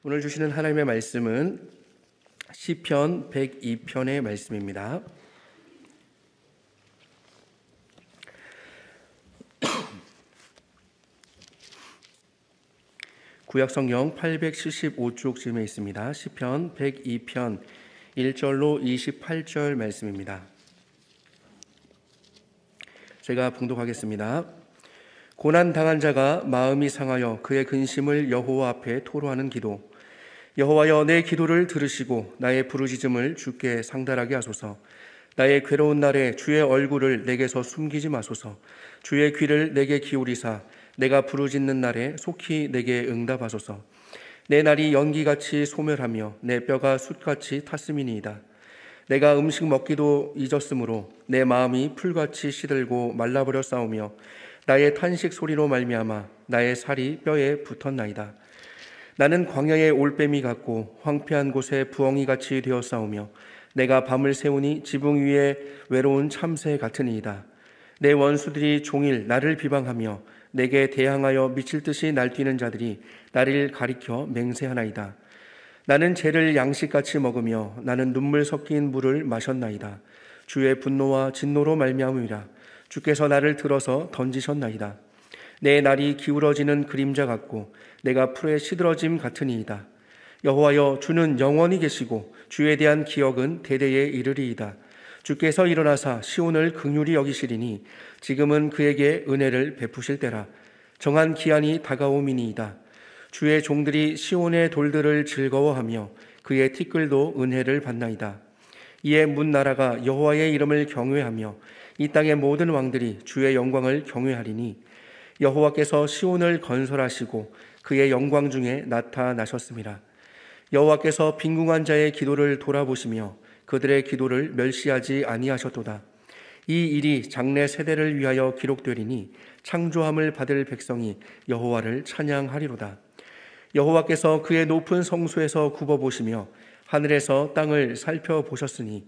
오늘 주시는 하나님의 말씀은 시편 102편의 말씀입니다. 구약성경 875쪽쯤에 있습니다. 시편 102편 1절로 28절 말씀입니다. 제가 봉독하겠습니다. 고난당한 자가 마음이 상하여 그의 근심을 여호와 앞에 토로하는 기도. 여호와여, 내 기도를 들으시고 나의 부르짖음을 주께 상달하게 하소서. 나의 괴로운 날에 주의 얼굴을 내게서 숨기지 마소서. 주의 귀를 내게 기울이사 내가 부르짖는 날에 속히 내게 응답하소서. 내 날이 연기같이 소멸하며 내 뼈가 숯같이 탔음이니이다. 내가 음식 먹기도 잊었으므로 내 마음이 풀같이 시들고 말라버렸사오며 나의 탄식 소리로 말미암아 나의 살이 뼈에 붙었나이다. 나는 광야의 올빼미 같고 황폐한 곳에 부엉이같이 되었사오며 내가 밤을 새우니 지붕 위에 외로운 참새 같으니이다. 내 원수들이 종일 나를 비방하며 내게 대항하여 미칠 듯이 날뛰는 자들이 나를 가리켜 맹세하나이다. 나는 죄를 양식같이 먹으며 나는 눈물 섞인 물을 마셨나이다. 주의 분노와 진노로 말미암으리라. 주께서 나를 들어서 던지셨나이다. 내 날이 기울어지는 그림자 같고 내가 풀에 시들어짐 같으니이다. 여호와여, 주는 영원히 계시고 주에 대한 기억은 대대에 이르리이다. 주께서 일어나사 시온을 긍휼히 여기시리니 지금은 그에게 은혜를 베푸실 때라. 정한 기한이 다가오미니이다. 주의 종들이 시온의 돌들을 즐거워하며 그의 티끌도 은혜를 받나이다. 이에 문 나라가 여호와의 이름을 경외하며 이 땅의 모든 왕들이 주의 영광을 경외하리니 여호와께서 시온을 건설하시고 그의 영광 중에 나타나셨습니다. 여호와께서 빈궁한 자의 기도를 돌아보시며 그들의 기도를 멸시하지 아니하셨도다. 이 일이 장래 세대를 위하여 기록되리니 창조함을 받을 백성이 여호와를 찬양하리로다. 여호와께서 그의 높은 성소에서 굽어보시며 하늘에서 땅을 살펴보셨으니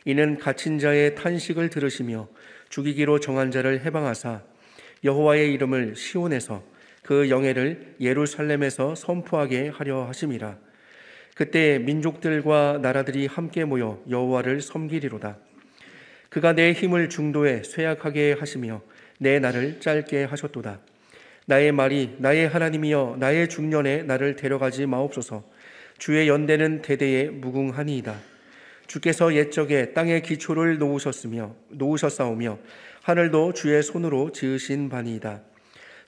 이는 갇힌 자의 탄식을 들으시며 죽이기로 정한 자를 해방하사 여호와의 이름을 시온에서 그 영예를 예루살렘에서 선포하게 하려 하심이라. 그때 민족들과 나라들이 함께 모여 여호와를 섬기리로다. 그가 내 힘을 중도에 쇠약하게 하시며 내 날을 짧게 하셨도다. 나의 말이 나의 하나님이여, 나의 중년에 나를 데려가지 마옵소서. 주의 연대는 대대에 무궁하니이다. 주께서 옛적에 땅의 기초를 놓으셨사오며 하늘도 주의 손으로 지으신 바니이다.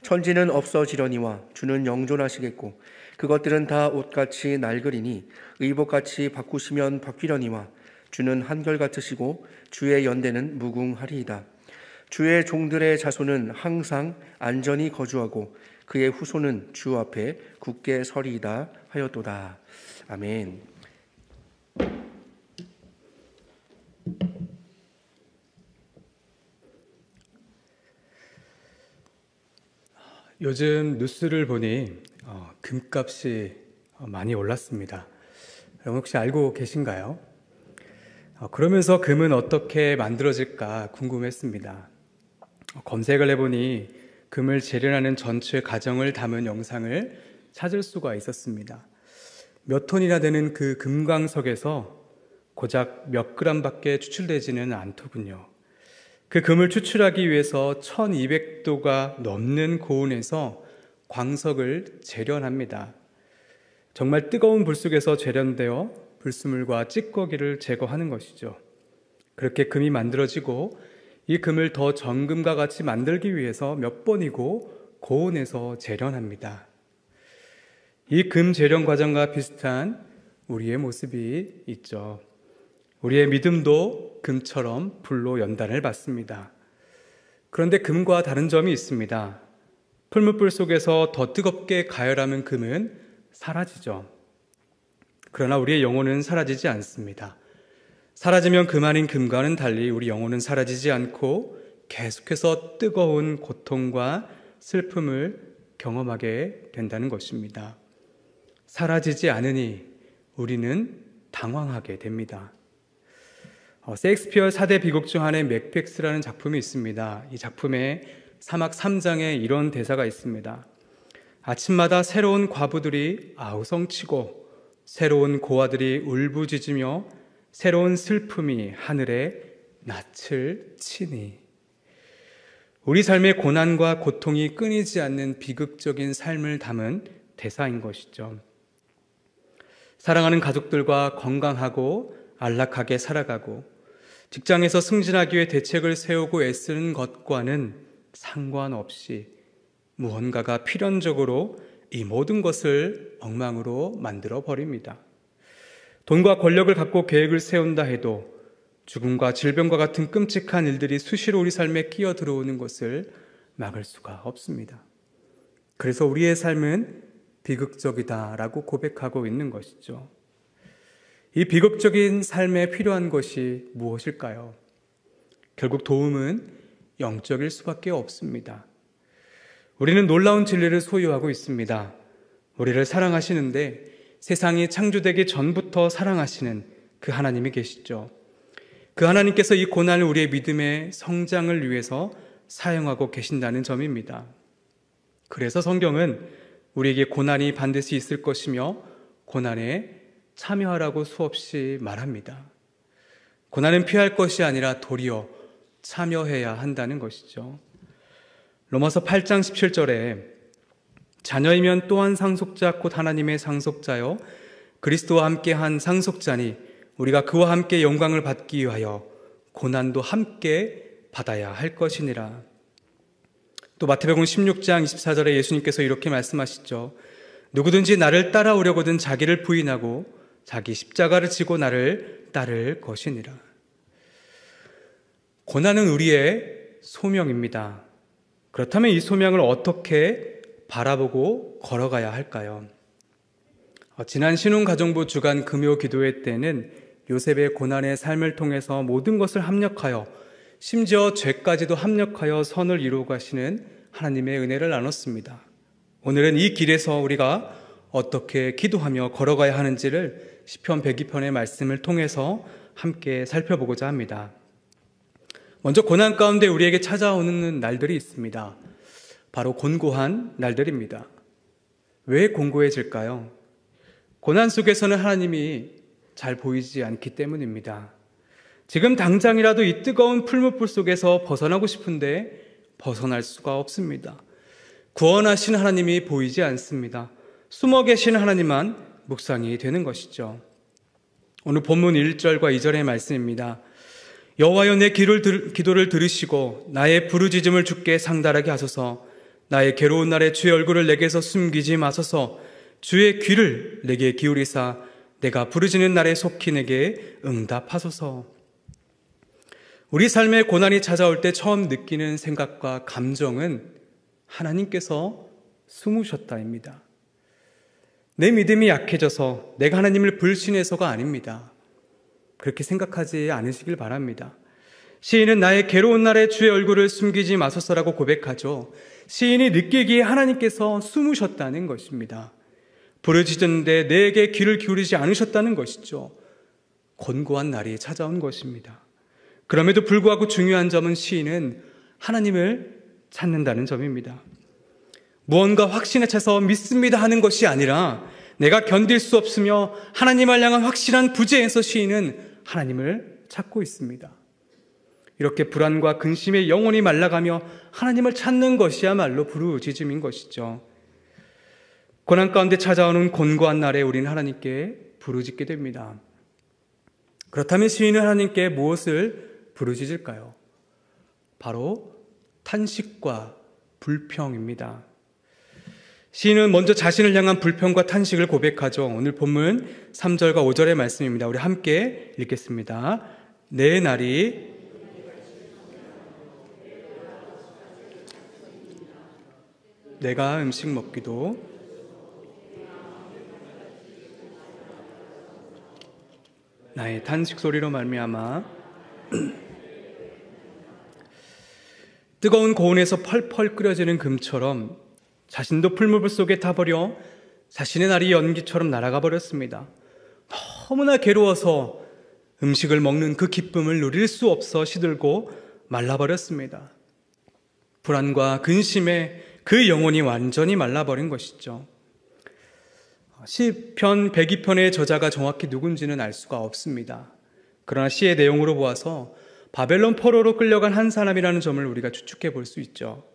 천지는 없어지려니와 주는 영존하시겠고 그것들은 다 옷같이 낡으리니 의복같이 바꾸시면 바뀌려니와 주는 한결같으시고 주의 연대는 무궁하리이다. 주의 종들의 자손은 항상 안전히 거주하고 그의 후손은 주 앞에 굳게 서리이다 하였도다. 아멘. 요즘 뉴스를 보니 금값이 많이 올랐습니다. 여러분 혹시 알고 계신가요? 그러면서 금은 어떻게 만들어질까 궁금했습니다. 검색을 해보니 금을 재련하는 전체 과정을 담은 영상을 찾을 수가 있었습니다. 몇 톤이나 되는 그 금광석에서 고작 몇 그램밖에 추출되지는 않더군요. 그 금을 추출하기 위해서 1200도가 넘는 고온에서 광석을 재련합니다. 정말 뜨거운 불 속에서 재련되어 불순물과 찌꺼기를 제거하는 것이죠. 그렇게 금이 만들어지고 이 금을 더 정금과 같이 만들기 위해서 몇 번이고 고온에서 재련합니다. 이 금 재련 과정과 비슷한 우리의 모습이 있죠. 우리의 믿음도 금처럼 불로 연단을 받습니다. 그런데 금과 다른 점이 있습니다. 풀무불 속에서 더 뜨겁게 가열하면 금은 사라지죠. 그러나 우리의 영혼은 사라지지 않습니다. 사라지면 그만인 금과는 달리 우리 영혼은 사라지지 않고 계속해서 뜨거운 고통과 슬픔을 경험하게 된다는 것입니다. 사라지지 않으니 우리는 당황하게 됩니다. 셰익스피어 4대 비극 중 하나의 맥베스라는 작품이 있습니다. 이 작품의 사막 3장에 이런 대사가 있습니다. 아침마다 새로운 과부들이 아우성치고 새로운 고아들이 울부짖으며 새로운 슬픔이 하늘에 낯을 치니. 우리 삶의 고난과 고통이 끊이지 않는 비극적인 삶을 담은 대사인 것이죠. 사랑하는 가족들과 건강하고 안락하게 살아가고 직장에서 승진하기 위해 대책을 세우고 애쓰는 것과는 상관없이 무언가가 필연적으로 이 모든 것을 엉망으로 만들어 버립니다. 돈과 권력을 갖고 계획을 세운다 해도 죽음과 질병과 같은 끔찍한 일들이 수시로 우리 삶에 끼어 들어오는 것을 막을 수가 없습니다. 그래서 우리의 삶은 비극적이다라고 고백하고 있는 것이죠. 이 비극적인 삶에 필요한 것이 무엇일까요? 결국 도움은 영적일 수밖에 없습니다. 우리는 놀라운 진리를 소유하고 있습니다. 우리를 사랑하시는데 세상이 창조되기 전부터 사랑하시는 그 하나님이 계시죠. 그 하나님께서 이 고난을 우리의 믿음의 성장을 위해서 사용하고 계신다는 점입니다. 그래서 성경은 우리에게 고난이 반드시 있을 것이며 고난에 참여하라고 수없이 말합니다. 고난은 피할 것이 아니라 도리어 참여해야 한다는 것이죠. 로마서 8장 17절에 자녀이면 또한 상속자 곧 하나님의 상속자요 그리스도와 함께한 상속자니 우리가 그와 함께 영광을 받기 위하여 고난도 함께 받아야 할 것이니라. 또 마태복음 16장 24절에 예수님께서 이렇게 말씀하시죠. 누구든지 나를 따라오려거든 자기를 부인하고 자기 십자가를 지고 나를 따를 것이니라. 고난은 우리의 소명입니다. 그렇다면 이 소명을 어떻게 바라보고 걸어가야 할까요? 지난 신혼가정부 주간 금요 기도회 때는 요셉의 고난의 삶을 통해서 모든 것을 합력하여 심지어 죄까지도 합력하여 선을 이루어 가시는 하나님의 은혜를 나눴습니다. 오늘은 이 길에서 우리가 어떻게 기도하며 걸어가야 하는지를 시편 102편의 말씀을 통해서 함께 살펴보고자 합니다. 먼저 고난 가운데 우리에게 찾아오는 날들이 있습니다. 바로 곤고한 날들입니다. 왜 곤고해질까요? 고난 속에서는 하나님이 잘 보이지 않기 때문입니다. 지금 당장이라도 이 뜨거운 풀무불 속에서 벗어나고 싶은데 벗어날 수가 없습니다. 구원하신 하나님이 보이지 않습니다. 숨어 계신 하나님만 묵상이 되는 것이죠. 오늘 본문 1절과 2절의 말씀입니다. 여호와여 내 기도를 들으시고 나의 부르짖음을 주께 상달하게 하소서. 나의 괴로운 날에 주의 얼굴을 내게서 숨기지 마소서. 주의 귀를 내게 기울이사 내가 부르짖는 날에 속히 내게 응답하소서. 우리 삶에 고난이 찾아올 때 처음 느끼는 생각과 감정은 하나님께서 숨으셨다입니다. 내 믿음이 약해져서 내가 하나님을 불신해서가 아닙니다. 그렇게 생각하지 않으시길 바랍니다. 시인은 나의 괴로운 날에 주의 얼굴을 숨기지 마소서라고 고백하죠. 시인이 느끼기에 하나님께서 숨으셨다는 것입니다. 부르짖었는데 내게 귀를 기울이지 않으셨다는 것이죠. 곤고한 날이 찾아온 것입니다. 그럼에도 불구하고 중요한 점은 시인은 하나님을 찾는다는 점입니다. 무언가 확신에 차서 믿습니다 하는 것이 아니라 내가 견딜 수 없으며 하나님을 향한 확실한 부재에서 시인은 하나님을 찾고 있습니다. 이렇게 불안과 근심에 영혼이 말라가며 하나님을 찾는 것이야말로 부르짖음인 것이죠. 고난 가운데 찾아오는 곤고한 날에 우리는 하나님께 부르짖게 됩니다. 그렇다면 시인은 하나님께 무엇을 부르짖을까요? 바로 탄식과 불평입니다. 시인은 먼저 자신을 향한 불평과 탄식을 고백하죠. 오늘 본문 3절과 5절의 말씀입니다. 우리 함께 읽겠습니다. 내 날이 내가 음식 먹기도 나의 탄식 소리로 말미암아 뜨거운 고온에서 펄펄 끓여지는 금처럼 자신도 풀무불 속에 타버려 자신의 날이 연기처럼 날아가 버렸습니다. 너무나 괴로워서 음식을 먹는 그 기쁨을 누릴 수 없어 시들고 말라버렸습니다. 불안과 근심에 그 영혼이 완전히 말라버린 것이죠. 시편 102편의 저자가 정확히 누군지는 알 수가 없습니다. 그러나 시의 내용으로 보아서 바벨론 포로로 끌려간 한 사람이라는 점을 우리가 추측해 볼 수 있죠.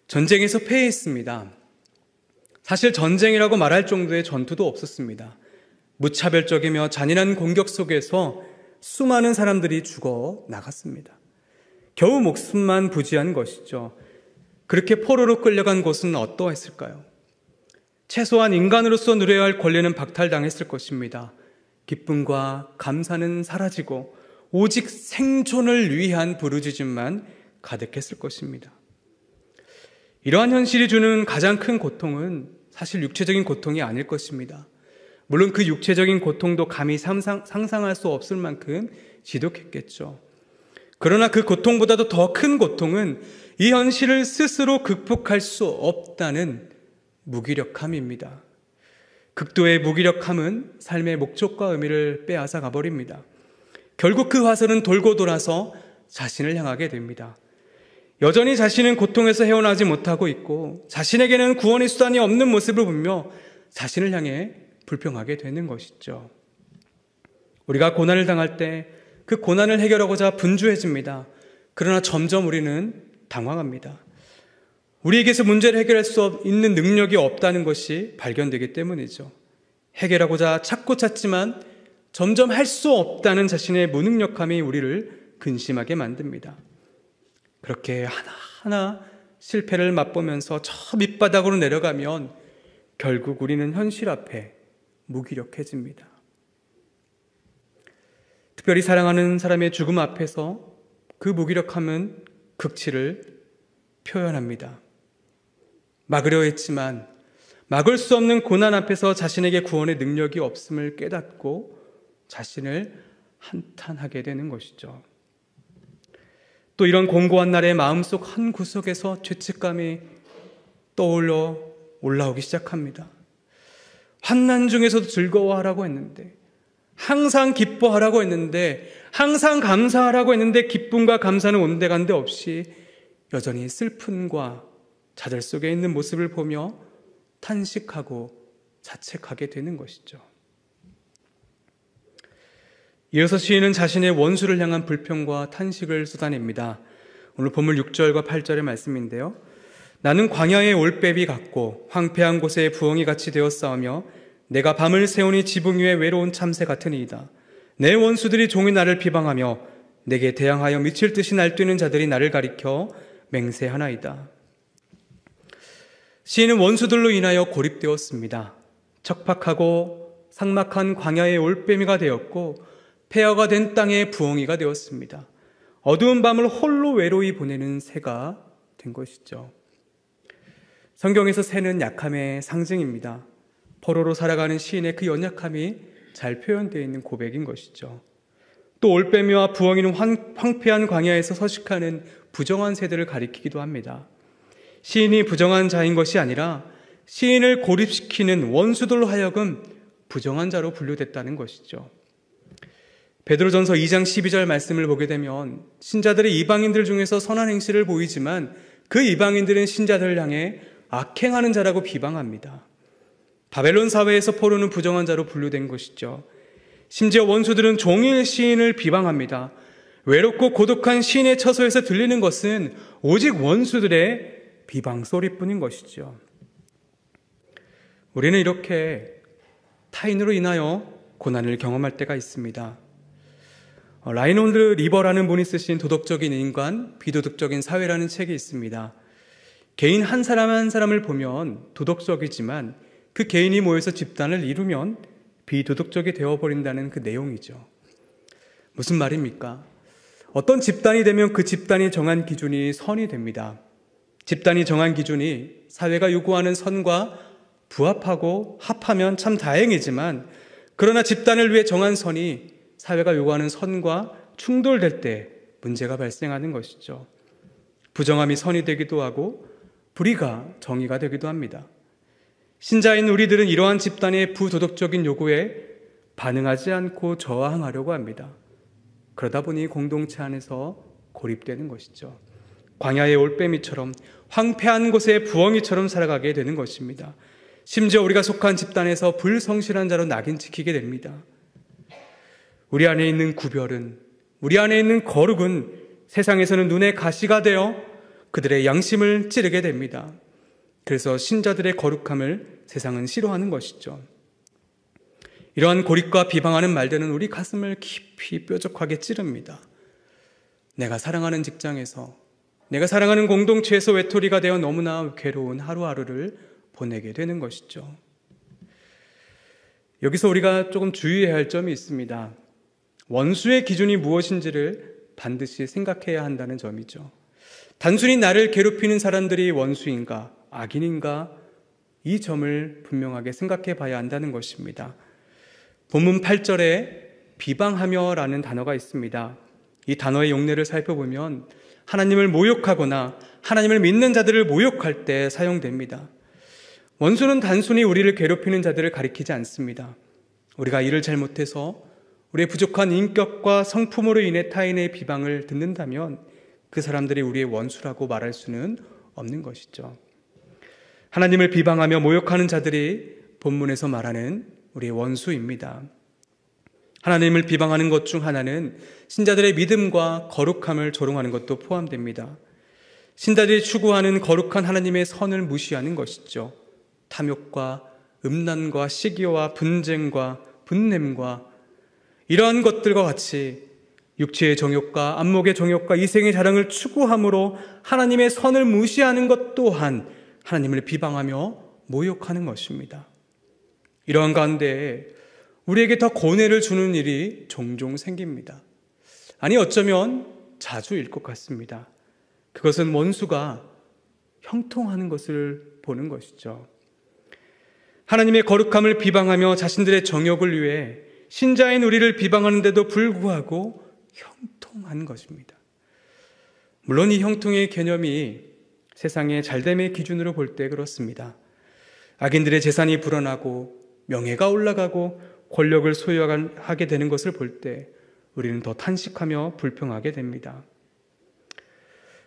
전쟁에서 패했습니다. 사실 전쟁이라고 말할 정도의 전투도 없었습니다. 무차별적이며 잔인한 공격 속에서 수많은 사람들이 죽어 나갔습니다. 겨우 목숨만 부지한 것이죠. 그렇게 포로로 끌려간 곳은 어떠했을까요? 최소한 인간으로서 누려야 할 권리는 박탈당했을 것입니다. 기쁨과 감사는 사라지고 오직 생존을 위한 부르짖음만 가득했을 것입니다. 이러한 현실이 주는 가장 큰 고통은 사실 육체적인 고통이 아닐 것입니다. 물론 그 육체적인 고통도 감히 상상할 수 없을 만큼 지독했겠죠. 그러나 그 고통보다도 더 큰 고통은 이 현실을 스스로 극복할 수 없다는 무기력함입니다. 극도의 무기력함은 삶의 목적과 의미를 빼앗아 가버립니다. 결국 그 화살은 돌고 돌아서 자신을 향하게 됩니다. 여전히 자신은 고통에서 헤어나지 못하고 있고 자신에게는 구원의 수단이 없는 모습을 보며 자신을 향해 불평하게 되는 것이죠. 우리가 고난을 당할 때 그 고난을 해결하고자 분주해집니다. 그러나 점점 우리는 당황합니다. 우리에게서 문제를 해결할 수 있는 능력이 없다는 것이 발견되기 때문이죠. 해결하고자 찾지만 점점 할 수 없다는 자신의 무능력함이 우리를 근심하게 만듭니다. 그렇게 하나하나 실패를 맛보면서 저 밑바닥으로 내려가면 결국 우리는 현실 앞에 무기력해집니다. 특별히 사랑하는 사람의 죽음 앞에서 그 무기력함은 극치를 표현합니다. 막으려 했지만 막을 수 없는 고난 앞에서 자신에게 구원의 능력이 없음을 깨닫고 자신을 한탄하게 되는 것이죠. 또 이런 공고한 날에 마음속 한 구석에서 죄책감이 떠올라 올라오기 시작합니다. 환난 중에서도 즐거워하라고 했는데, 항상 기뻐하라고 했는데, 항상 감사하라고 했는데 기쁨과 감사는 온데간데 없이 여전히 슬픔과 좌절 속에 있는 모습을 보며 탄식하고 자책하게 되는 것이죠. 이어서 시인은 자신의 원수를 향한 불평과 탄식을 쏟아냅니다. 오늘 본문 6절과 8절의 말씀인데요. 나는 광야의 올빼비 같고 황폐한 곳에 부엉이 같이 되었사오며 내가 밤을 새우니 지붕 위에 외로운 참새 같으니이다. 내 원수들이 종일 나를 비방하며 내게 대항하여 미칠 듯이 날뛰는 자들이 나를 가리켜 맹세하나이다. 시인은 원수들로 인하여 고립되었습니다. 척박하고 삭막한 광야의 올빼미가 되었고 폐허가 된 땅의 부엉이가 되었습니다. 어두운 밤을 홀로 외로이 보내는 새가 된 것이죠. 성경에서 새는 약함의 상징입니다. 포로로 살아가는 시인의 그 연약함이 잘 표현되어 있는 고백인 것이죠. 또 올빼미와 부엉이는 황폐한 광야에서 서식하는 부정한 새들을 가리키기도 합니다. 시인이 부정한 자인 것이 아니라 시인을 고립시키는 원수들로 하여금 부정한 자로 분류됐다는 것이죠. 베드로전서 2장 12절 말씀을 보게 되면 신자들이 이방인들 중에서 선한 행실을 보이지만 그 이방인들은 신자들을 향해 악행하는 자라고 비방합니다. 바벨론 사회에서 포로는 부정한 자로 분류된 것이죠. 심지어 원수들은 종일 시인을 비방합니다. 외롭고 고독한 시인의 처소에서 들리는 것은 오직 원수들의 비방 소리뿐인 것이죠. 우리는 이렇게 타인으로 인하여 고난을 경험할 때가 있습니다. 라이논드 리버라는 분이 쓰신 도덕적인 인간, 비도덕적인 사회라는 책이 있습니다. 개인 한 사람 한 사람을 보면 도덕적이지만 그 개인이 모여서 집단을 이루면 비도덕적이 되어버린다는 그 내용이죠. 무슨 말입니까? 어떤 집단이 되면 그 집단이 정한 기준이 선이 됩니다. 집단이 정한 기준이 사회가 요구하는 선과 부합하고 합하면 참 다행이지만 그러나 집단을 위해 정한 선이 사회가 요구하는 선과 충돌될 때 문제가 발생하는 것이죠. 부정함이 선이 되기도 하고 불의가 정의가 되기도 합니다. 신자인 우리들은 이러한 집단의 부도덕적인 요구에 반응하지 않고 저항하려고 합니다. 그러다 보니 공동체 안에서 고립되는 것이죠. 광야의 올빼미처럼 황폐한 곳의 부엉이처럼 살아가게 되는 것입니다. 심지어 우리가 속한 집단에서 불성실한 자로 낙인 찍히게 됩니다. 우리 안에 있는 구별은, 우리 안에 있는 거룩은 세상에서는 눈의 가시가 되어 그들의 양심을 찌르게 됩니다. 그래서 신자들의 거룩함을 세상은 싫어하는 것이죠. 이러한 고립과 비방하는 말들은 우리 가슴을 깊이 뾰족하게 찌릅니다. 내가 사랑하는 직장에서, 내가 사랑하는 공동체에서 외톨이가 되어 너무나 괴로운 하루하루를 보내게 되는 것이죠. 여기서 우리가 조금 주의해야 할 점이 있습니다. 원수의 기준이 무엇인지를 반드시 생각해야 한다는 점이죠. 단순히 나를 괴롭히는 사람들이 원수인가, 악인인가, 이 점을 분명하게 생각해 봐야 한다는 것입니다. 본문 8절에 비방하며 라는 단어가 있습니다. 이 단어의 용례를 살펴보면 하나님을 모욕하거나 하나님을 믿는 자들을 모욕할 때 사용됩니다. 원수는 단순히 우리를 괴롭히는 자들을 가리키지 않습니다. 우리가 일을 잘못해서 우리의 부족한 인격과 성품으로 인해 타인의 비방을 듣는다면 그 사람들이 우리의 원수라고 말할 수는 없는 것이죠. 하나님을 비방하며 모욕하는 자들이 본문에서 말하는 우리의 원수입니다. 하나님을 비방하는 것 중 하나는 신자들의 믿음과 거룩함을 조롱하는 것도 포함됩니다. 신자들이 추구하는 거룩한 하나님의 선을 무시하는 것이죠. 탐욕과 음란과 시기와 분쟁과 분냄과 이러한 것들과 같이 육체의 정욕과 안목의 정욕과 이생의 자랑을 추구함으로 하나님의 선을 무시하는 것 또한 하나님을 비방하며 모욕하는 것입니다. 이러한 가운데 우리에게 더 고뇌를 주는 일이 종종 생깁니다. 아니 어쩌면 자주일 것 같습니다. 그것은 원수가 형통하는 것을 보는 것이죠. 하나님의 거룩함을 비방하며 자신들의 정욕을 위해 신자인 우리를 비방하는데도 불구하고 형통한 것입니다. 물론 이 형통의 개념이 세상의 잘됨의 기준으로 볼 때 그렇습니다. 악인들의 재산이 불어나고 명예가 올라가고 권력을 소유하게 되는 것을 볼 때 우리는 더 탄식하며 불평하게 됩니다.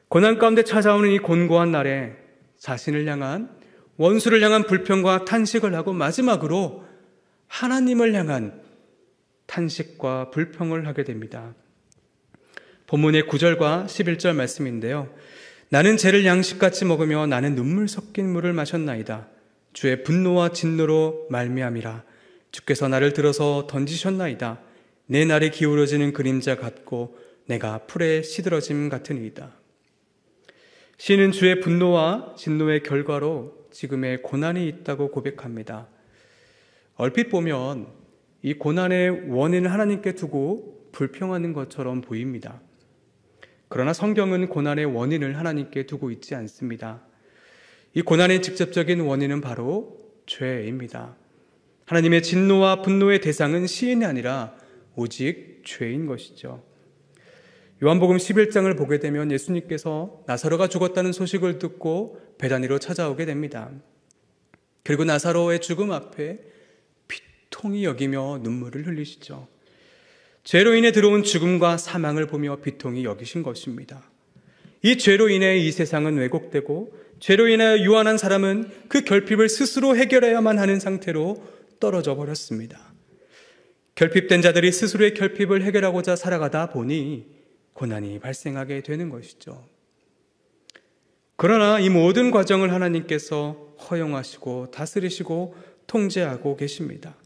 고난 가운데 찾아오는 이 곤고한 날에 자신을 향한, 원수를 향한 불평과 탄식을 하고 마지막으로 하나님을 향한 탄식과 불평을 하게 됩니다. 본문의 9절과 11절 말씀인데요. 나는 죄를 양식같이 먹으며 나는 눈물 섞인 물을 마셨나이다. 주의 분노와 진노로 말미암이라. 주께서 나를 들어서 던지셨나이다. 내 날이 기울어지는 그림자 같고 내가 풀에 시들어짐 같으니이다. 시인은 주의 분노와 진노의 결과로 지금의 고난이 있다고 고백합니다. 얼핏 보면 이 고난의 원인을 하나님께 두고 불평하는 것처럼 보입니다. 그러나 성경은 고난의 원인을 하나님께 두고 있지 않습니다. 이 고난의 직접적인 원인은 바로 죄입니다. 하나님의 진노와 분노의 대상은 시인이 아니라 오직 죄인 것이죠. 요한복음 11장을 보게 되면 예수님께서 나사로가 죽었다는 소식을 듣고 베다니로 찾아오게 됩니다. 그리고 나사로의 죽음 앞에 비통히 여기며 눈물을 흘리시죠. 죄로 인해 들어온 죽음과 사망을 보며 비통히 여기신 것입니다. 이 죄로 인해 이 세상은 왜곡되고 죄로 인하여 유한한 사람은 그 결핍을 스스로 해결해야만 하는 상태로 떨어져 버렸습니다. 결핍된 자들이 스스로의 결핍을 해결하고자 살아가다 보니 고난이 발생하게 되는 것이죠. 그러나 이 모든 과정을 하나님께서 허용하시고 다스리시고 통제하고 계십니다.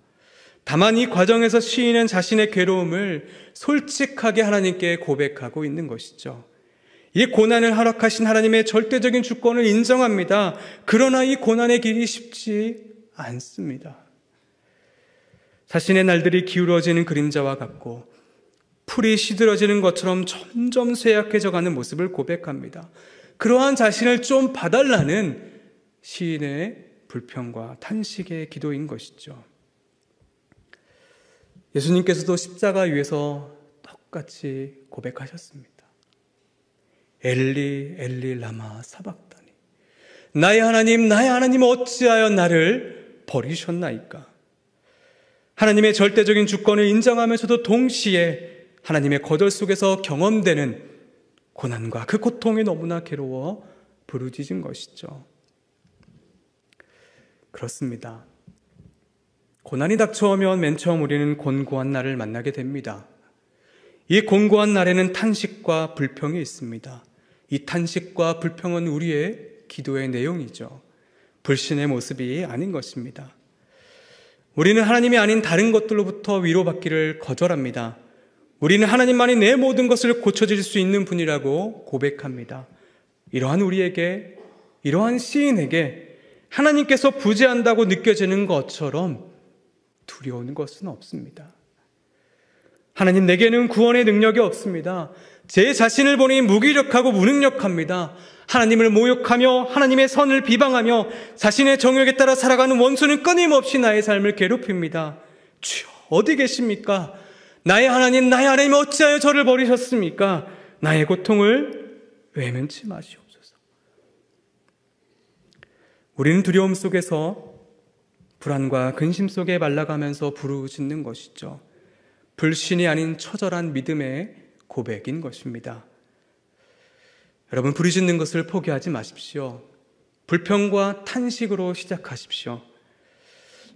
다만 이 과정에서 시인은 자신의 괴로움을 솔직하게 하나님께 고백하고 있는 것이죠. 이 고난을 허락하신 하나님의 절대적인 주권을 인정합니다. 그러나 이 고난의 길이 쉽지 않습니다. 자신의 날들이 기울어지는 그림자와 같고 풀이 시들어지는 것처럼 점점 쇠약해져가는 모습을 고백합니다. 그러한 자신을 좀 봐달라는 시인의 불평과 탄식의 기도인 것이죠. 예수님께서도 십자가 위에서 똑같이 고백하셨습니다. 엘리 엘리 라마 사박다니, 나의 하나님 어찌하여 나를 버리셨나이까. 하나님의 절대적인 주권을 인정하면서도 동시에 하나님의 거절 속에서 경험되는 고난과 그 고통에 너무나 괴로워 부르짖은 것이죠. 그렇습니다. 고난이 닥쳐오면 맨 처음 우리는 곤고한 날을 만나게 됩니다. 이 곤고한 날에는 탄식과 불평이 있습니다. 이 탄식과 불평은 우리의 기도의 내용이죠. 불신의 모습이 아닌 것입니다. 우리는 하나님이 아닌 다른 것들로부터 위로받기를 거절합니다. 우리는 하나님만이 내 모든 것을 고쳐줄 수 있는 분이라고 고백합니다. 이러한 우리에게, 이러한 시인에게 하나님께서 부재한다고 느껴지는 것처럼 두려운 것은 없습니다. 하나님, 내게는 구원의 능력이 없습니다. 제 자신을 보니 무기력하고 무능력합니다. 하나님을 모욕하며 하나님의 선을 비방하며 자신의 정욕에 따라 살아가는 원수는 끊임없이 나의 삶을 괴롭힙니다. 주여, 어디 계십니까? 나의 하나님, 나의 하나님, 어찌하여 저를 버리셨습니까? 나의 고통을 외면치 마시옵소서. 우리는 두려움 속에서 불안과 근심 속에 말라가면서 부르짖는 것이죠. 불신이 아닌 처절한 믿음의 고백인 것입니다. 여러분, 부르짖는 것을 포기하지 마십시오. 불평과 탄식으로 시작하십시오.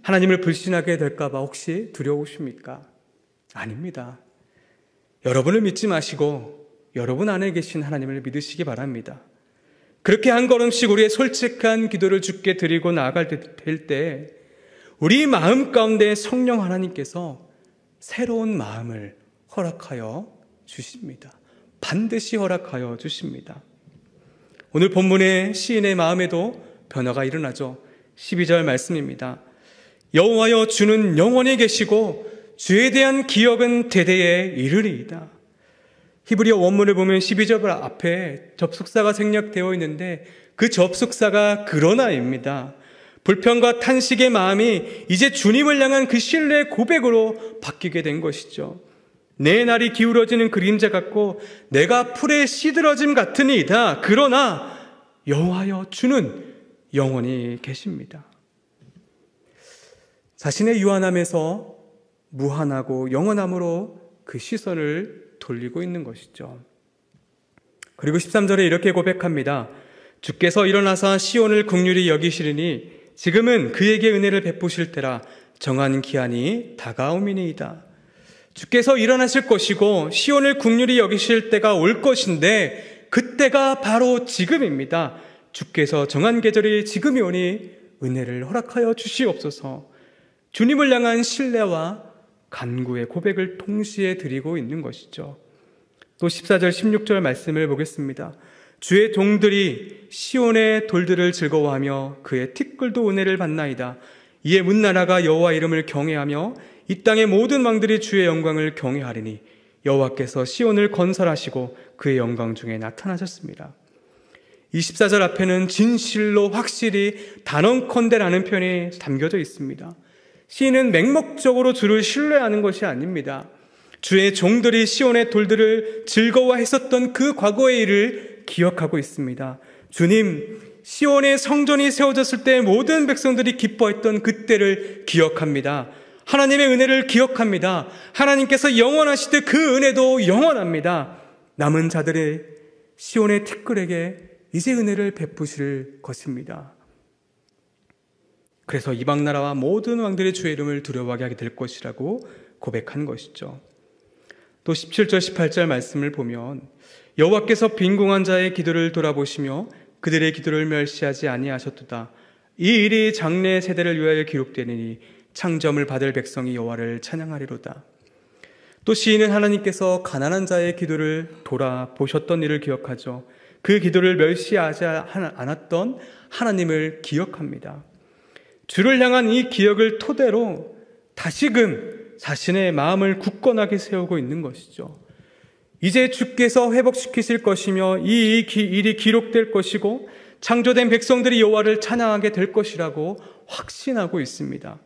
하나님을 불신하게 될까 봐 혹시 두려우십니까? 아닙니다. 여러분을 믿지 마시고 여러분 안에 계신 하나님을 믿으시기 바랍니다. 그렇게 한 걸음씩 우리의 솔직한 기도를 주께 드리고 나아갈 때 우리 마음 가운데 성령 하나님께서 새로운 마음을 허락하여 주십니다. 반드시 허락하여 주십니다. 오늘 본문의 시인의 마음에도 변화가 일어나죠. 12절 말씀입니다. 여호와여, 주는 영원히 계시고 주에 대한 기억은 대대에 이르리이다. 히브리어 원문을 보면 12절 앞에 접속사가 생략되어 있는데 그 접속사가 그러나입니다. 불평과 탄식의 마음이 이제 주님을 향한 그 신뢰의 고백으로 바뀌게 된 것이죠. 내 날이 기울어지는 그림자 같고 내가 풀에 시들어짐 같으니이다. 그러나 여호와여, 주는 영원히 계십니다. 자신의 유한함에서 무한하고 영원함으로 그 시선을 돌리고 있는 것이죠. 그리고 13절에 이렇게 고백합니다. 주께서 일어나사 시온을 긍휼히 여기시리니 지금은 그에게 은혜를 베푸실 때라. 정한 기한이 다가오미니이다. 주께서 일어나실 것이고 시온을 긍휼히 여기실 때가 올 것인데 그때가 바로 지금입니다. 주께서 정한 계절이 지금이 오니 은혜를 허락하여 주시옵소서. 주님을 향한 신뢰와 간구의 고백을 동시에 드리고 있는 것이죠. 또 14절 16절 말씀을 보겠습니다. 주의 종들이 시온의 돌들을 즐거워하며 그의 티끌도 은혜를 받나이다. 이에 문나라가 여호와 이름을 경외하며 이 땅의 모든 왕들이 주의 영광을 경외하리니 여호와께서 시온을 건설하시고 그의 영광 중에 나타나셨습니다. 24절 앞에는 진실로 확실히 단언컨대라는 표현이 담겨져 있습니다. 시인은 맹목적으로 주를 신뢰하는 것이 아닙니다. 주의 종들이 시온의 돌들을 즐거워했었던 그 과거의 일을 기억하고 있습니다. 주님, 시온의 성전이 세워졌을 때 모든 백성들이 기뻐했던 그때를 기억합니다. 하나님의 은혜를 기억합니다. 하나님께서 영원하시되 그 은혜도 영원합니다. 남은 자들의 시온의 티끌에게 이제 은혜를 베푸실 것입니다. 그래서 이방 나라와 모든 왕들의 주의 이름을 두려워하게 하게 될 것이라고 고백한 것이죠. 또 17절 18절 말씀을 보면 여호와께서 빈궁한 자의 기도를 돌아보시며 그들의 기도를 멸시하지 아니하셨도다. 이 일이 장래 세대를 위하여 기록되니 창점을 받을 백성이 여호와를 찬양하리로다. 또 시인은 하나님께서 가난한 자의 기도를 돌아보셨던 일을 기억하죠. 그 기도를 멸시하지 않았던 하나님을 기억합니다. 주를 향한 이 기억을 토대로 다시금 자신의 마음을 굳건하게 세우고 있는 것이죠. 이제 주께서 회복시키실 것이며 이 일이 기록될 것이고 창조된 백성들이 여호와를 찬양하게 될 것이라고 확신하고 있습니다.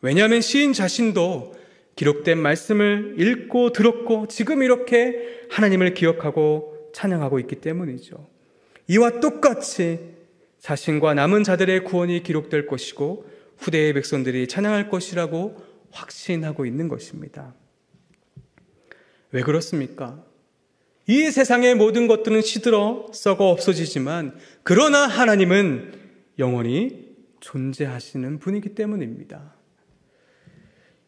왜냐하면 시인 자신도 기록된 말씀을 읽고 들었고 지금 이렇게 하나님을 기억하고 찬양하고 있기 때문이죠. 이와 똑같이 자신과 남은 자들의 구원이 기록될 것이고 후대의 백성들이 찬양할 것이라고 확신하고 있는 것입니다. 왜 그렇습니까? 이 세상의 모든 것들은 시들어 썩어 없어지지만 그러나 하나님은 영원히 존재하시는 분이기 때문입니다.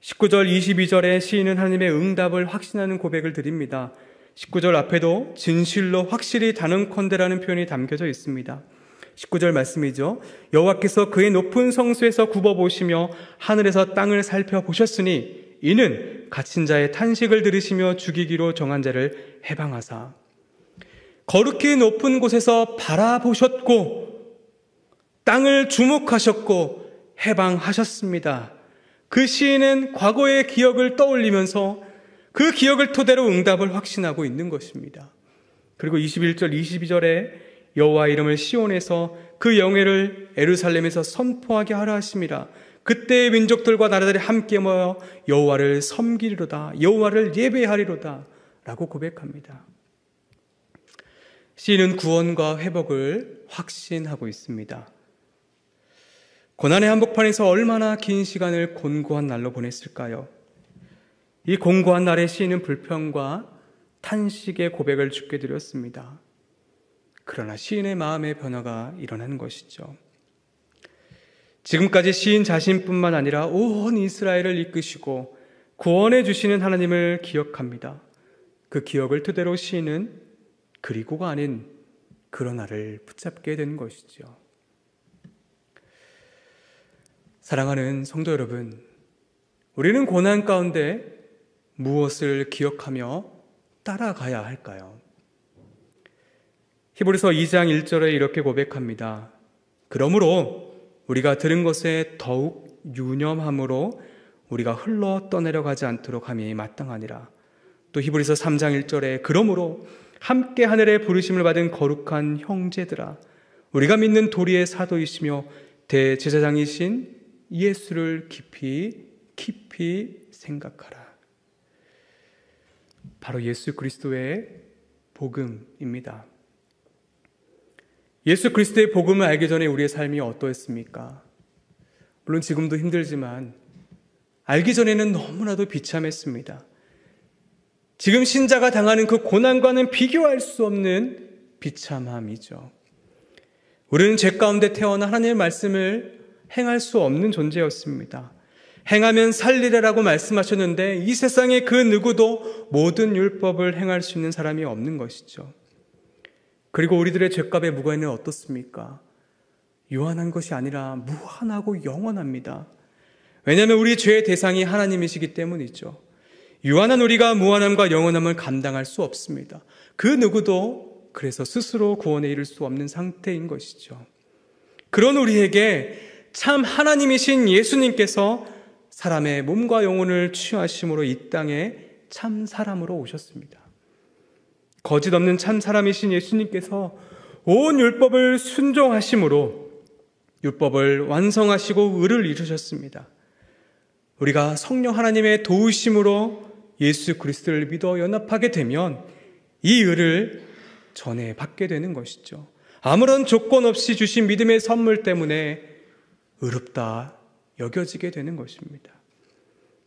19절 22절에 시인은 하나님의 응답을 확신하는 고백을 드립니다. 19절 앞에도 진실로 확실히 단언컨대라는 표현이 담겨져 있습니다. 19절 말씀이죠. 여호와께서 그의 높은 성수에서 굽어보시며 하늘에서 땅을 살펴보셨으니 이는 갇힌 자의 탄식을 들으시며 죽이기로 정한 자를 해방하사. 거룩히 높은 곳에서 바라보셨고 땅을 주목하셨고 해방하셨습니다. 그 시인은 과거의 기억을 떠올리면서 그 기억을 토대로 응답을 확신하고 있는 것입니다. 그리고 21절 22절에 여호와 이름을 시온에서 그 영예를 예루살렘에서 선포하게 하라 하심이라. 그때의 민족들과 나라들이 함께 모여 여호와를 섬기리로다, 여호와를 예배하리로다 라고 고백합니다. 시인은 구원과 회복을 확신하고 있습니다. 고난의 한복판에서 얼마나 긴 시간을 곤고한 날로 보냈을까요? 이 곤고한 날에 시인은 불평과 탄식의 고백을 주께 드렸습니다. 그러나 시인의 마음의 변화가 일어난 것이죠. 지금까지 시인 자신뿐만 아니라 온 이스라엘을 이끄시고 구원해 주시는 하나님을 기억합니다. 그 기억을 토대로 시인은 그리고가 아닌 그러나를 붙잡게 된 것이죠. 사랑하는 성도 여러분, 우리는 고난 가운데 무엇을 기억하며 따라가야 할까요? 히브리서 2장 1절에 이렇게 고백합니다. 그러므로 우리가 들은 것에 더욱 유념함으로 우리가 흘러 떠내려가지 않도록 함이 마땅하니라. 또 히브리서 3장 1절에 그러므로 함께 하늘에 부르심을 받은 거룩한 형제들아, 우리가 믿는 도리의 사도이시며 대제사장이신 예수를 깊이 생각하라. 바로 예수 그리스도의 복음입니다. 예수 그리스도의 복음을 알기 전에 우리의 삶이 어떠했습니까? 물론 지금도 힘들지만 알기 전에는 너무나도 비참했습니다. 지금 신자가 당하는 그 고난과는 비교할 수 없는 비참함이죠. 우리는 죄 가운데 태어나 하나님의 말씀을 행할 수 없는 존재였습니다. 행하면 살리라라고 말씀하셨는데 이 세상에 그 누구도 모든 율법을 행할 수 있는 사람이 없는 것이죠. 그리고 우리들의 죄값의 무게는 어떻습니까? 유한한 것이 아니라 무한하고 영원합니다. 왜냐하면 우리 죄의 대상이 하나님이시기 때문이죠. 유한한 우리가 무한함과 영원함을 감당할 수 없습니다. 그 누구도 그래서 스스로 구원에 이를 수 없는 상태인 것이죠. 그런 우리에게 참 하나님이신 예수님께서 사람의 몸과 영혼을 취하심으로 이 땅에 참 사람으로 오셨습니다. 거짓 없는 참 사람이신 예수님께서 온 율법을 순종하심으로 율법을 완성하시고 의를 이루셨습니다. 우리가 성령 하나님의 도우심으로 예수 그리스도를 믿어 연합하게 되면 이 의를 전해받게 되는 것이죠. 아무런 조건 없이 주신 믿음의 선물 때문에 의롭다 여겨지게 되는 것입니다.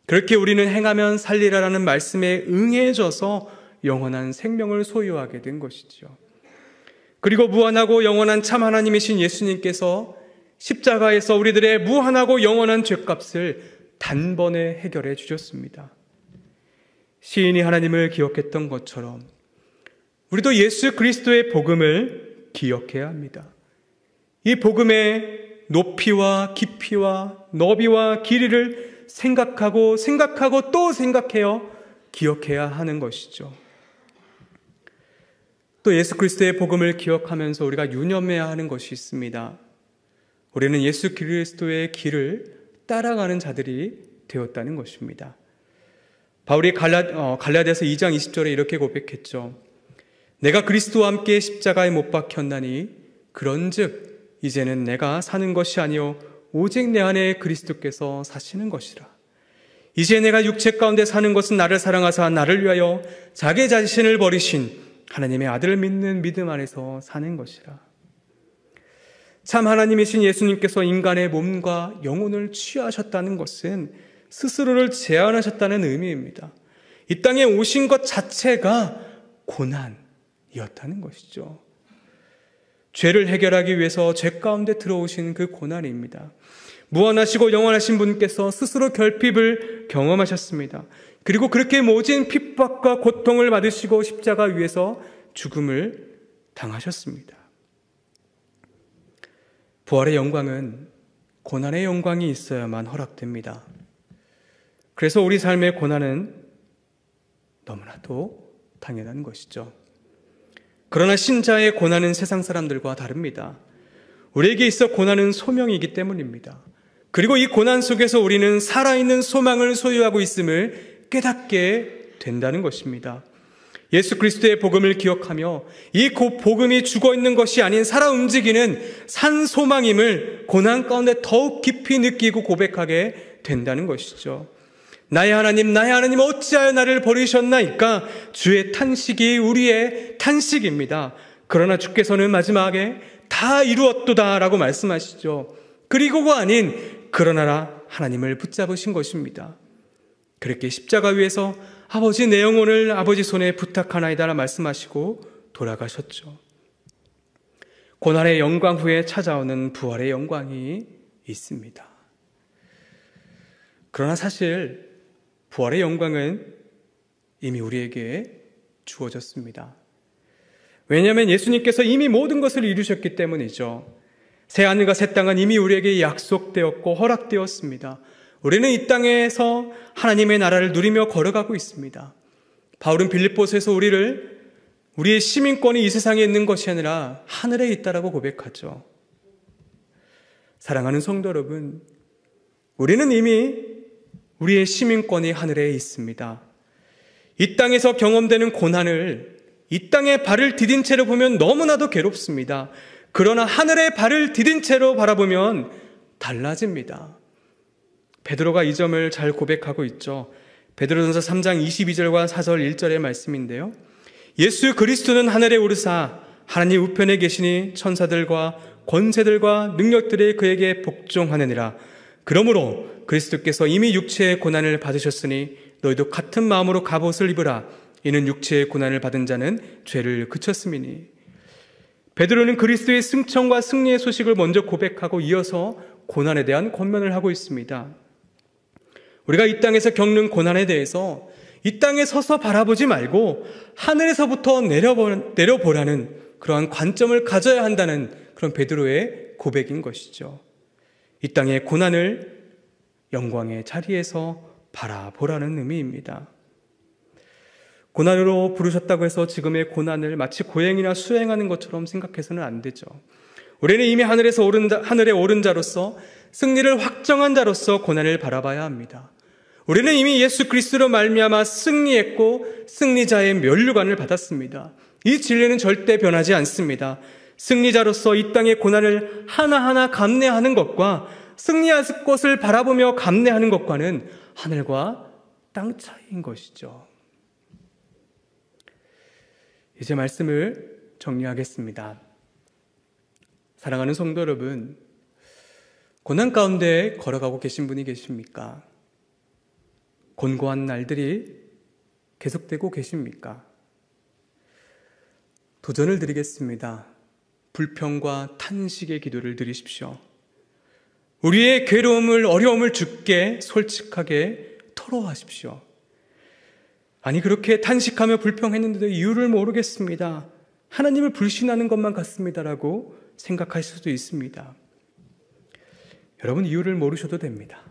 그렇게 우리는 행하면 살리라라는 말씀에 응해져서 영원한 생명을 소유하게 된 것이죠. 그리고 무한하고 영원한 참 하나님이신 예수님께서 십자가에서 우리들의 무한하고 영원한 죄값을 단번에 해결해 주셨습니다. 시인이 하나님을 기억했던 것처럼 우리도 예수 그리스도의 복음을 기억해야 합니다. 이 복음의 높이와 깊이와 너비와 길이를 생각하고 또 생각해요. 기억해야 하는 것이죠. 또 예수 그리스도의 복음을 기억하면서 우리가 유념해야 하는 것이 있습니다. 우리는 예수 그리스도의 길을 따라가는 자들이 되었다는 것입니다. 바울이 갈라디아서 2장 20절에 이렇게 고백했죠. 내가 그리스도와 함께 십자가에 못 박혔나니 그런즉 이제는 내가 사는 것이 아니요 오직 내 안에 그리스도께서 사시는 것이라. 이제 내가 육체 가운데 사는 것은 나를 사랑하사 나를 위하여 자기 자신을 버리신 하나님의 아들을 믿는 믿음 안에서 사는 것이라. 참 하나님이신 예수님께서 인간의 몸과 영혼을 취하셨다는 것은 스스로를 제한하셨다는 의미입니다. 이 땅에 오신 것 자체가 고난이었다는 것이죠. 죄를 해결하기 위해서 죄 가운데 들어오신 그 고난입니다. 무한하시고 영원하신 분께서 스스로 결핍을 경험하셨습니다. 그리고 그렇게 모진 핍박과 고통을 받으시고 십자가 위에서 죽음을 당하셨습니다. 부활의 영광은 고난의 영광이 있어야만 허락됩니다. 그래서 우리 삶의 고난은 너무나도 당연한 것이죠. 그러나 신자의 고난은 세상 사람들과 다릅니다. 우리에게 있어 고난은 소명이기 때문입니다. 그리고 이 고난 속에서 우리는 살아있는 소망을 소유하고 있음을 깨닫게 된다는 것입니다. 예수 그리스도의 복음을 기억하며 이 복음이 죽어있는 것이 아닌 살아 움직이는 산 소망임을 고난 가운데 더욱 깊이 느끼고 고백하게 된다는 것이죠. 나의 하나님 어찌하여 나를 버리셨나이까? 주의 탄식이 우리의 탄식입니다. 그러나 주께서는 마지막에 다 이루었도다 라고 말씀하시죠. 그리고가 아닌 그러나 하나님을 붙잡으신 것입니다. 그렇게 십자가 위에서 아버지 내 영혼을 아버지 손에 부탁하나이다 라 말씀하시고 돌아가셨죠. 고난의 영광 후에 찾아오는 부활의 영광이 있습니다. 그러나 사실 부활의 영광은 이미 우리에게 주어졌습니다. 왜냐하면 예수님께서 이미 모든 것을 이루셨기 때문이죠. 새하늘과 새 땅은 이미 우리에게 약속되었고 허락되었습니다. 우리는 이 땅에서 하나님의 나라를 누리며 걸어가고 있습니다. 바울은 빌립보서에서 우리의 시민권이 이 세상에 있는 것이 아니라 하늘에 있다라고 고백하죠. 사랑하는 성도 여러분, 우리는 이미 우리의 시민권이 하늘에 있습니다. 이 땅에서 경험되는 고난을 이 땅에 발을 디딘 채로 보면 너무나도 괴롭습니다. 그러나 하늘에 발을 디딘 채로 바라보면 달라집니다. 베드로가 이 점을 잘 고백하고 있죠. 베드로전서 3장 22절과 4절 1절의 말씀인데요. 예수 그리스도는 하늘에 오르사 하나님 우편에 계시니 천사들과 권세들과 능력들이 그에게 복종하느니라. 그러므로 그리스도께서 이미 육체의 고난을 받으셨으니 너희도 같은 마음으로 갑옷을 입으라. 이는 육체의 고난을 받은 자는 죄를 그쳤음이니. 베드로는 그리스도의 승천과 승리의 소식을 먼저 고백하고 이어서 고난에 대한 권면을 하고 있습니다. 우리가 이 땅에서 겪는 고난에 대해서 이 땅에 서서 바라보지 말고 하늘에서부터 내려보라는 그러한 관점을 가져야 한다는 그런 베드로의 고백인 것이죠. 이 땅의 고난을 영광의 자리에서 바라보라는 의미입니다. 고난으로 부르셨다고 해서 지금의 고난을 마치 고행이나 수행하는 것처럼 생각해서는 안 되죠. 우리는 이미 하늘에 오른 자로서 승리를 확정한 자로서 고난을 바라봐야 합니다. 우리는 이미 예수 그리스도로 말미암아 승리했고 승리자의 면류관을 받았습니다. 이 진리는 절대 변하지 않습니다. 승리자로서 이 땅의 고난을 하나하나 감내하는 것과 승리할 것을 바라보며 감내하는 것과는 하늘과 땅 차이인 것이죠. 이제 말씀을 정리하겠습니다. 사랑하는 성도 여러분, 고난 가운데 걸어가고 계신 분이 계십니까? 곤고한 날들이 계속되고 계십니까? 도전을 드리겠습니다. 불평과 탄식의 기도를 드리십시오. 우리의 괴로움을, 어려움을 주께 솔직하게 토로하십시오. 아니, 그렇게 탄식하며 불평했는데도 이유를 모르겠습니다. 하나님을 불신하는 것만 같습니다라고 생각하실 수도 있습니다. 여러분, 이유를 모르셔도 됩니다.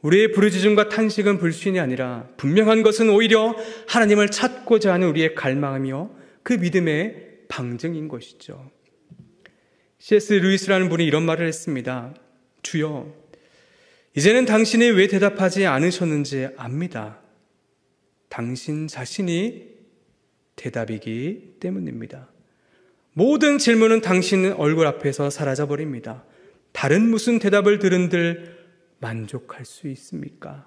우리의 부르짖음과 탄식은 불신이 아니라 분명한 것은 오히려 하나님을 찾고자 하는 우리의 갈망이며 그 믿음의 방증인 것이죠. C.S. 루이스라는 분이 이런 말을 했습니다. 주여, 이제는 당신이 왜 대답하지 않으셨는지 압니다. 당신 자신이 대답이기 때문입니다. 모든 질문은 당신 얼굴 앞에서 사라져버립니다. 다른 무슨 대답을 들은들 만족할 수 있습니까?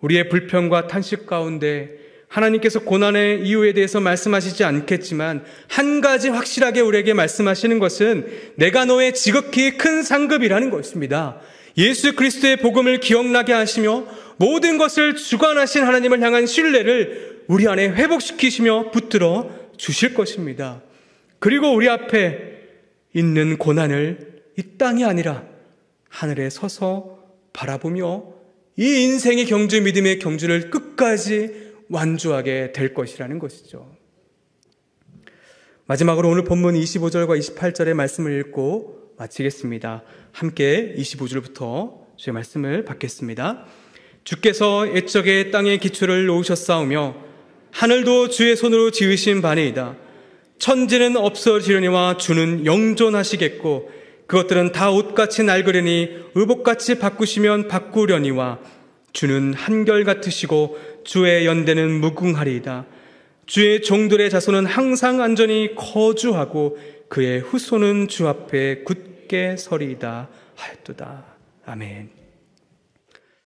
우리의 불평과 탄식 가운데 하나님께서 고난의 이유에 대해서 말씀하시지 않겠지만 한 가지 확실하게 우리에게 말씀하시는 것은 내가 너의 지극히 큰 상급이라는 것입니다. 예수 그리스도의 복음을 기억나게 하시며 모든 것을 주관하신 하나님을 향한 신뢰를 우리 안에 회복시키시며 붙들어 주실 것입니다. 그리고 우리 앞에 있는 고난을 이 땅이 아니라 하늘에 서서 바라보며 이 인생의 경주, 믿음의 경주를 끝까지 완주하게 될 것이라는 것이죠. 마지막으로 오늘 본문 25절과 28절의 말씀을 읽고 마치겠습니다. 함께 25절부터 주의 말씀을 받겠습니다. 주께서 옛적에 땅의 기초를 놓으셨사오며 하늘도 주의 손으로 지으신 바니이다. 천지는 없어지려니와 주는 영존하시겠고 그것들은 다 옷같이 낡으려니 의복같이 바꾸시면 바꾸려니와 주는 한결같으시고 주의 연대는 무궁하리이다. 주의 종들의 자손은 항상 안전히 거주하고 그의 후손은 주 앞에 굳게 서리이다 하였도다. 아멘.